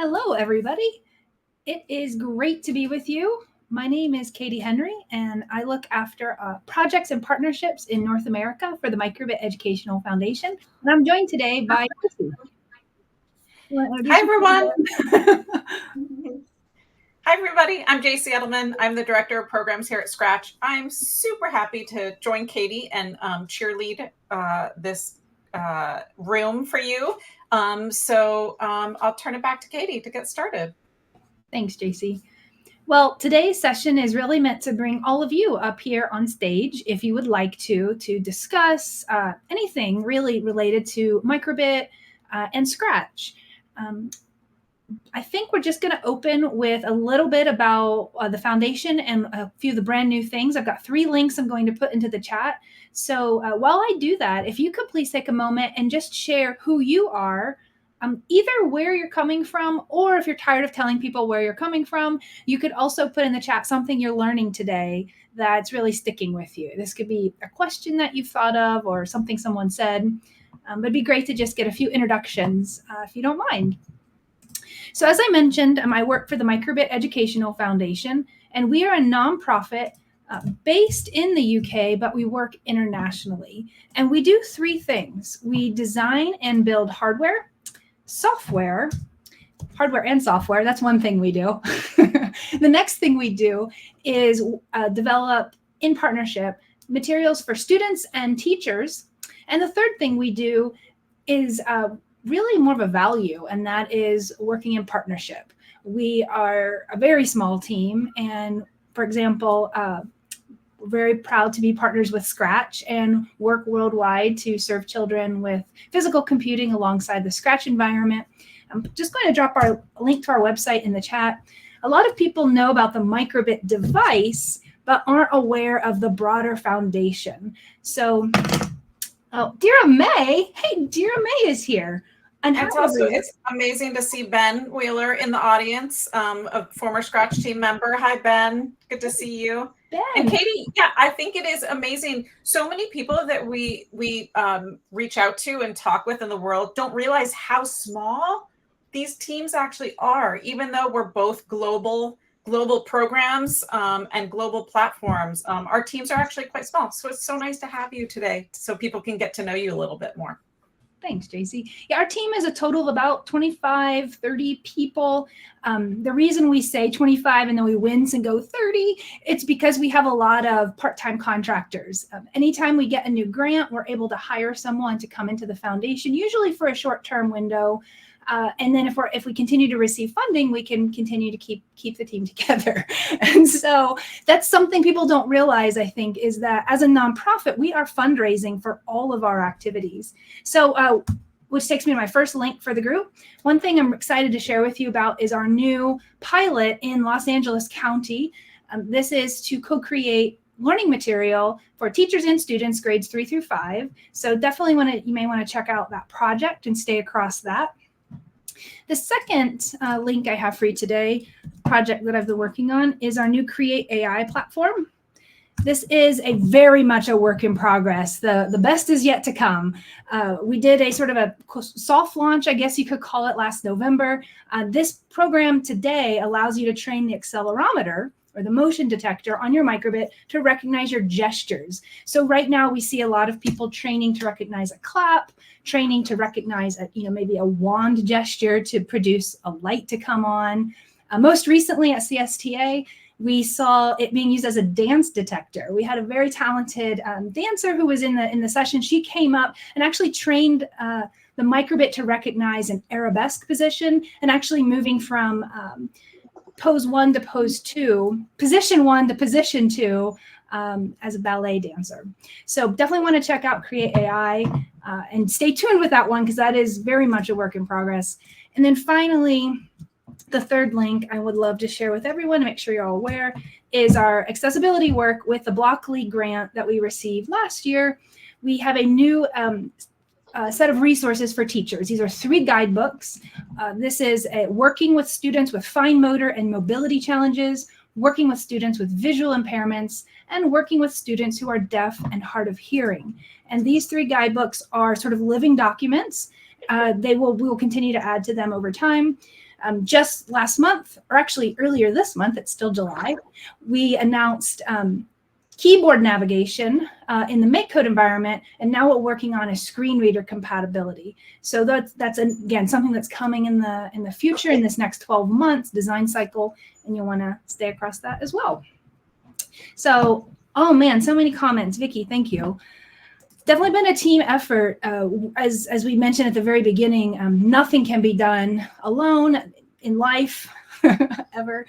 Hello, everybody. It is great to be with you. My name is Katie Henry, and I look after projects and partnerships in North America for the Microbit Educational Foundation. And I'm joined today by Tracy. Hi, everyone. Hi, everybody. I'm JC Edelman. I'm the Director of Programs here at Scratch. I'm super happy to join Katie and cheerlead this room for you. I'll turn it back to Katie to get started. Thanks, JC. Well, today's session is really meant to bring all of you up here on stage if you would like to discuss anything really related to Microbit and Scratch. I think we're just going to open with a little bit about the foundation and a few of the brand new things. I've got 3 links I'm going to put into the chat. So while I do that, if you could please take a moment and just share who you are, either where you're coming from, or if you're tired of telling people where you're coming from, you could also put in the chat something you're learning today that's really sticking with you. This could be a question that you've thought of or something someone said. But it'd be great to just get a few introductions if you don't mind. So as I mentioned, I work for the Microbit Educational Foundation, and we are a nonprofit based in the UK, but we work internationally. And we do 3 things. We design and build hardware and software. That's one thing we do. The next thing we do is develop, in partnership, materials for students and teachers. And the third thing we do is really more of a value, and that is working in partnership. We are a very small team, and for example, we're very proud to be partners with Scratch and work worldwide to serve children with physical computing alongside the Scratch environment. I'm just going to drop our link to our website in the chat. A lot of people know about the Microbit device, but aren't aware of the broader foundation. So, Dira May, hey, Dira May is here. And it's amazing to see Ben Wheeler in the audience, a former Scratch team member. Hi, Ben. Good to see you. Ben. And Katie, yeah, I think it is amazing. So many people that we reach out to and talk with in the world don't realize how small these teams actually are, even though we're both global programs and global platforms. Our teams are actually quite small. So it's so nice to have you today so people can get to know you a little bit more. Thanks, JC. Yeah, our team is a total of about 25, 30 people. The reason we say 25 and then we wince and go 30, it's because we have a lot of part-time contractors. Anytime we get a new grant, we're able to hire someone to come into the foundation, usually for a short-term window. And then if we continue to receive funding, we can continue to keep the team together. And so that's something people don't realize, I think, is that as a nonprofit, we are fundraising for all of our activities. So which takes me to my first link for the group. One thing I'm excited to share with you about is our new pilot in Los Angeles County. This is to co-create learning material for teachers and students grades 3 through 5. So definitely you may want to check out that project and stay across that. The second link I have for you today, project that I've been working on, is our new Create AI platform. This is very much a work in progress. The best is yet to come. We did a sort of a soft launch, I guess you could call it, last November. This program today allows you to train the accelerometer, or the motion detector, on your Microbit to recognize your gestures. So right now we see a lot of people training to recognize a clap, training to recognize maybe a wand gesture to produce a light to come on. Most recently at CSTA, we saw it being used as a dance detector. We had a very talented dancer who was in the session. She came up and actually trained the Microbit to recognize an arabesque position, and actually moving from pose 1 to pose 2, position 1 to position 2 as a ballet dancer. So definitely want to check out Create AI and stay tuned with that one, because that is very much a work in progress. And then finally, the third link I would love to share with everyone to make sure you're all aware is our accessibility work with the Blockly grant that we received last year. We have a new set of resources for teachers. These are 3 guidebooks. This is working with students with fine motor and mobility challenges, working with students with visual impairments, and working with students who are deaf and hard of hearing. And these 3 guidebooks are sort of living documents. We will continue to add to them over time. Just last month, or actually earlier this month, it's still July, we announced keyboard navigation in the MakeCode environment, and now what we're working on is screen reader compatibility. So that's again something that's coming in the future in this next 12 months design cycle, and you'll want to stay across that as well. So, oh man, so many comments. Vicky, thank you. Definitely been a team effort. As we mentioned at the very beginning, nothing can be done alone in life ever,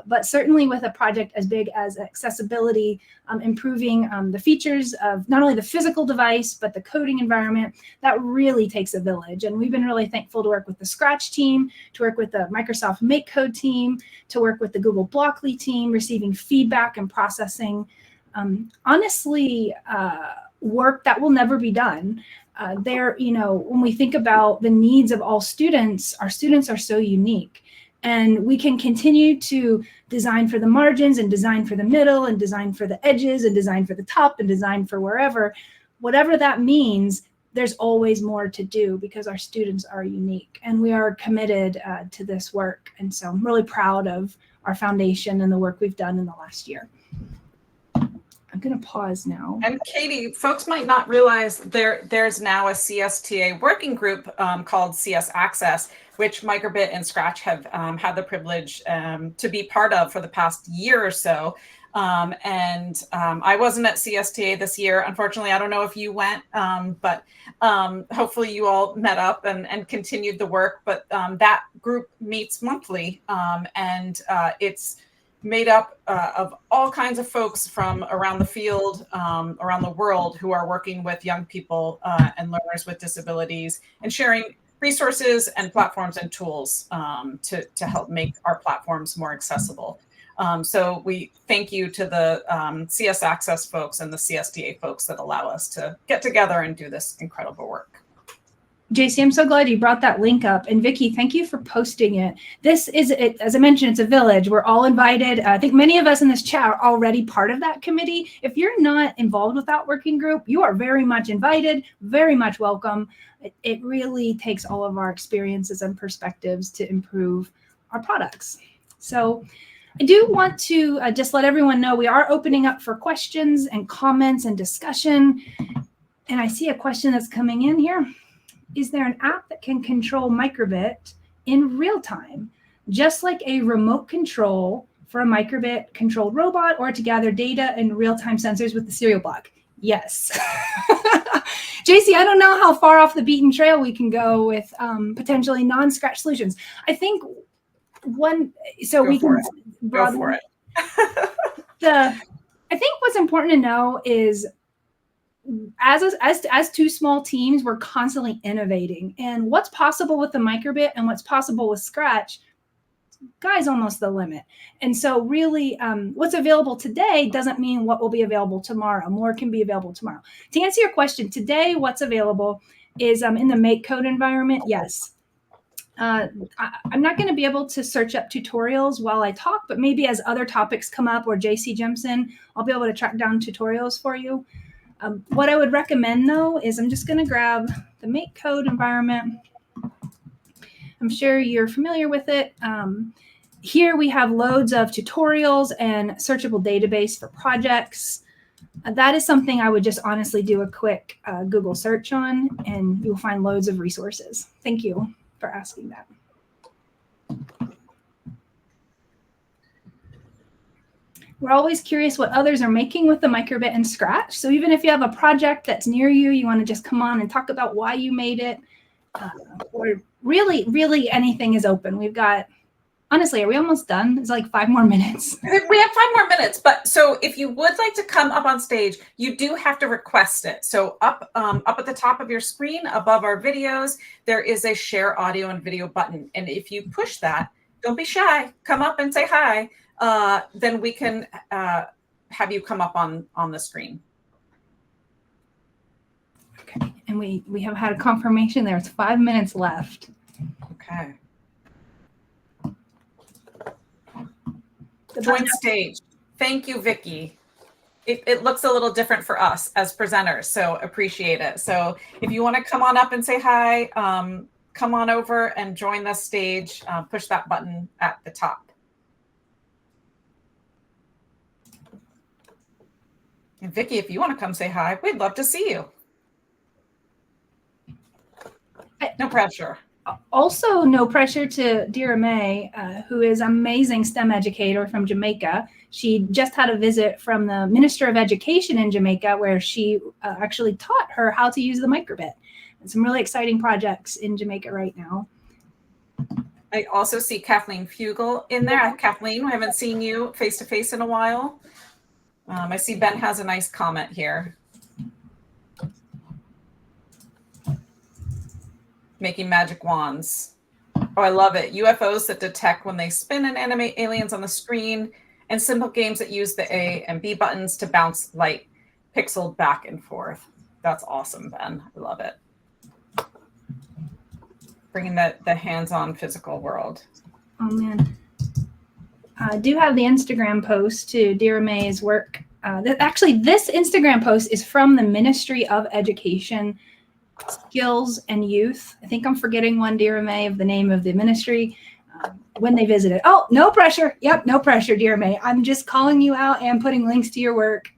but certainly with a project as big as accessibility, improving the features of not only the physical device, but the coding environment, that really takes a village. And we've been really thankful to work with the Scratch team, to work with the Microsoft MakeCode team, to work with the Google Blockly team, receiving feedback and processing. Honestly, work that will never be done. When we think about the needs of all students, our students are so unique. And we can continue to design for the margins and design for the middle and design for the edges and design for the top and design for wherever. Whatever that means, there's always more to do because our students are unique and we are committed to this work. And so I'm really proud of our foundation and the work we've done in the last year. I'm going to pause now. And Katie, folks might not realize there's now a CSTA working group called CS Access, which Microbit and Scratch have had the privilege to be part of for the past year or so. I wasn't at CSTA this year. Unfortunately, I don't know if you went, but hopefully you all met up and continued the work. But that group meets monthly, and it's made up of all kinds of folks from around the field, around the world, who are working with young people and learners with disabilities and sharing resources and platforms and tools to help make our platforms more accessible. So we thank you to the CS Access folks and the CSTA folks that allow us to get together and do this incredible work. JC, I'm so glad you brought that link up. And Vicky, thank you for posting it. This is, as I mentioned, it's a village. We're all invited. I think many of us in this chat are already part of that committee. If you're not involved with that working group, you are very much invited, very much welcome. It really takes all of our experiences and perspectives to improve our products. So I do want to just let everyone know we are opening up for questions and comments and discussion. And I see a question that's coming in here. Is there an app that can control Microbit in real time, just like a remote control for a Microbit controlled robot, or to gather data and real-time sensors with the serial block? Yes. JC, I don't know how far off the beaten trail we can go with potentially non-Scratch solutions. I think one, so we can go for it. I think what's important to know is as two small teams, we're constantly innovating, and what's possible with the Microbit and what's possible with Scratch, sky's almost the limit. And so really what's available today doesn't mean what will be available tomorrow. More can be available tomorrow. To answer your question, today what's available is in the MakeCode environment. Yes. I'm not going to be able to search up tutorials while I talk, but maybe as other topics come up or JC jumps in, I'll be able to track down tutorials for you. What I would recommend, though, is I'm just going to grab the MakeCode environment. I'm sure you're familiar with it. Here we have loads of tutorials and searchable database for projects. That is something I would just honestly do a quick Google search on, and you'll find loads of resources. Thank you for asking that. We're always curious what others are making with the Microbit and Scratch. So even if you have a project that's near you, you want to just come on and talk about why you made it, or really anything is open. We've got, honestly, are we almost done? It's like 5 more minutes. We have 5 more minutes, but so if you would like to come up on stage, you do have to request it. So up at the top of your screen, above our videos, there is a share audio and video button. And if you push that, don't be shy, come up and say hi. Then we can have you come up on the screen. Okay, and we have had a confirmation there. It's 5 minutes left. Okay. Join stage. Thank you, Vicky. It looks a little different for us as presenters, so appreciate it. So if you want to come on up and say hi, come on over and join the stage. Push that button at the top. And Vicki, if you want to come say hi, we'd love to see you. No pressure. Also, no pressure to Dira May, who is an amazing STEM educator from Jamaica. She just had a visit from the Minister of Education in Jamaica, where she actually taught her how to use the microbit. And some really exciting projects in Jamaica right now. I also see Kathleen Fugel in there. Kathleen, we haven't seen you face to face in a while. I see Ben has a nice comment here. Making magic wands. Oh, I love it. UFOs that detect when they spin and animate aliens on the screen, and simple games that use the A and B buttons to bounce light pixeled back and forth. That's awesome, Ben. I love it. Bringing the hands-on physical world. Oh, man. I do have the Instagram post to Dira May's work. Actually, this Instagram post is from the Ministry of Education, Skills and Youth. I think I'm forgetting one, Dira May, of the name of the ministry when they visited. Oh, no pressure. Yep, no pressure, Dira May. I'm just calling you out and putting links to your work.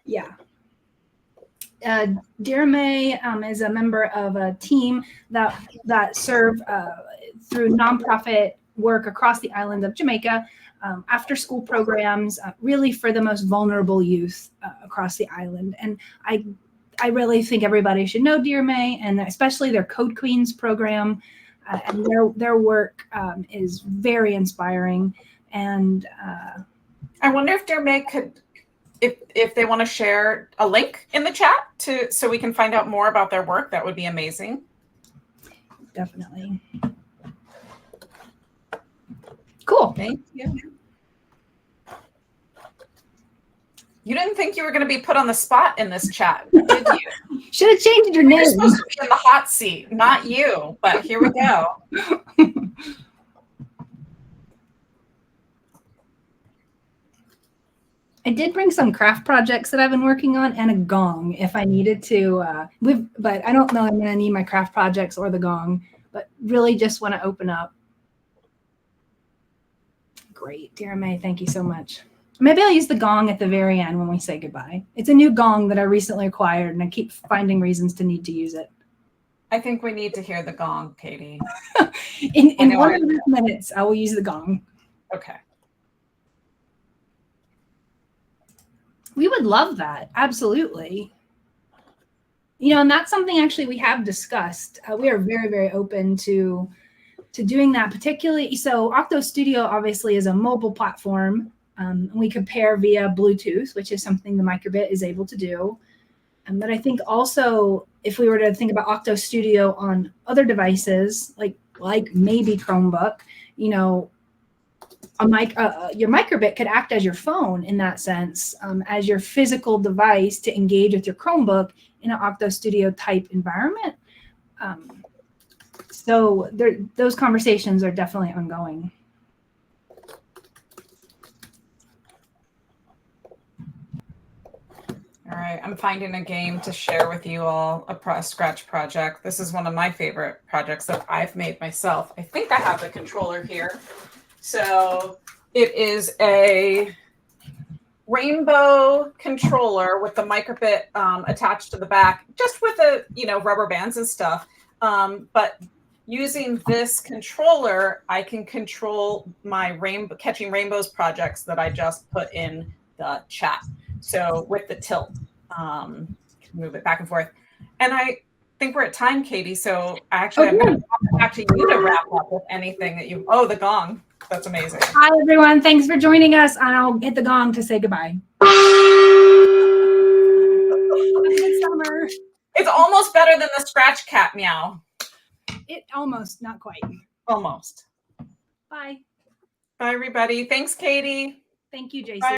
Yeah. Dira May is a member of a team that serve through nonprofit work across the island of Jamaica, after school programs, really for the most vulnerable youth across the island. And I really think everybody should know Dira May, and especially their Code Queens program. And their work is very inspiring. And I wonder if Dira May could, if they want to share a link in the chat so we can find out more about their work. That would be amazing. Definitely. Cool. Thank you. You didn't think you were going to be put on the spot in this chat, did you? Should have changed your name. You're supposed to be in the hot seat, not you. But here we go. I did bring some craft projects that I've been working on and a gong if I needed to. But I don't know I'm going to need my craft projects or the gong. But really just want to open up. Great. Dira May, thank you so much. Maybe I'll use the gong at the very end when we say goodbye. It's a new gong that I recently acquired, and I keep finding reasons to need to use it. I think we need to hear the gong, Katie. in 1.5 minutes, I will use the gong. Okay. We would love that. Absolutely. You know, and that's something actually we have discussed. We are very, very open to doing that, particularly. So Octo Studio obviously is a mobile platform. We could pair via Bluetooth, which is something the microbit is able to do. But I think also if we were to think about Octo Studio on other devices, like maybe Chromebook, you know, your microbit could act as your phone in that sense, as your physical device to engage with your Chromebook in an Octo Studio type environment. So those conversations are definitely ongoing. All right, I'm finding a game to share with you all, a Scratch project. This is one of my favorite projects that I've made myself. I think I have the controller here. So it is a rainbow controller with the microbit attached to the back, just with the rubber bands and stuff. But using this controller, I can control my catching rainbows projects that I just put in the chat. So with the tilt, move it back and forth. And I think we're at time, Katie. So actually, I'm going to talk back to you to wrap up with anything that you. Oh, the gong. That's amazing. Hi, everyone. Thanks for joining us. And I'll hit the gong to say goodbye. Good summer. It's almost better than the Scratch Cat meow. It almost, not quite. Almost. Bye. Bye, everybody. Thanks, Katie. Thank you, JC. Bye.